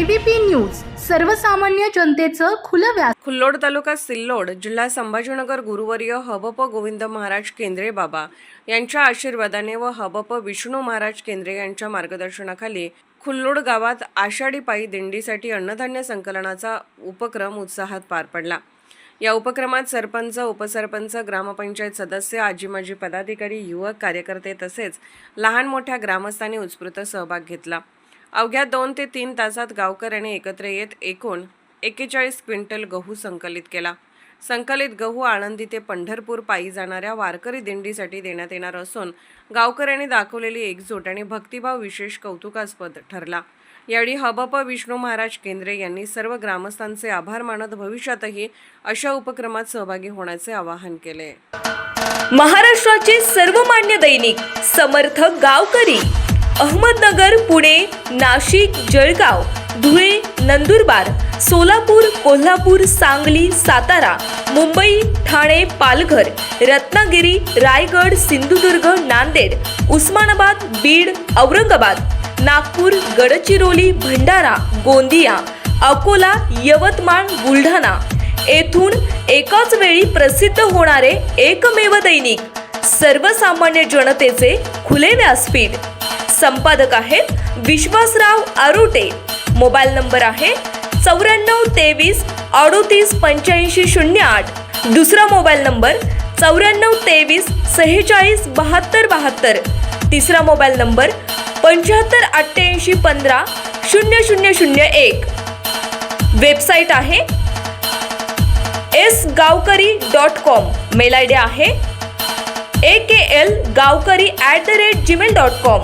ABP news सर्वसामान्य जनतेचं खुलं व्यास। खुल्लोड तालुका सिल्लोड जिल्हा संभाजीनगर गुरुवर्य हबप गोविंद महाराज केंद्रे बाबा यांच्या आशीर्वादाने व हबप विष्णू महाराज केंद्रे यांच्या मार्गदर्शनाखाली खुल्लोड गावात आषाढी पायी दिंडीसाठी अन्नधान्य संकलनाचा उपक्रम उत्साहात पार पडला। या उपक्रमात सरपंच, उपसरपंच, ग्रामपंचायत सदस्य, आजी-माजी पदाधिकारी, युवक, कार्यकर्ते तसेच लहान मोठ्या ग्रामस्थांनी उत्स्फूर्त सहभाग घेतला। अवघ्या 2 ते 3 तासात गावकऱ्यांनी एकत्र येत एकूण 41 क्विंटल गहू संकलित केला। संकलित गहू आळंदी ते पंढरपूर पायी जाणाऱ्या वारकरी दिंडीसाठी देण्यात येणार असून गावकऱ्यांनी दाखवलेली एकजूट आणि भक्तिभाव विशेष कौतुकास्पद ठरला। यावेळी हबप विष्णू महाराज केंद्रे यांनी सर्व ग्रामस्थांचे आभार मानत भविष्यातही अशा उपक्रमात सहभागी होण्याचे आवाहन केले। महाराष्ट्राचे सर्वमान्य दैनिक समर्थ गावकरी अहमदनगर, पुणे, नाशिक, जळगाव, धुळे, नंदुरबार, सोलापूर, कोल्हापूर, सांगली, सातारा, मुंबई, ठाणे, पालघर, रत्नागिरी, रायगड, सिंधुदुर्ग, नांदेड, उस्मानाबाद, बीड, औरंगाबाद, नागपूर, गडचिरोली, भंडारा, गोंदिया, अकोला, यवतमाळ, बुलढाणा येथून एकाच वेळी प्रसिद्ध होणारे एकमेव दैनिक सर्वसामान्य जनतेचे खुले व्यासपीठ। संपादक आहेत विश्वासराव आरोटे। मोबाईल नंबर आहे 94 23 38 85 08। दुसरा मोबाईल नंबर 94 23 46 72 72। तिसरा मोबाईल नंबर 75 88 15 0001। वेबसाईट आहे sgavkari.com। मेल आयडी आहे aklgavkari@gmail.com।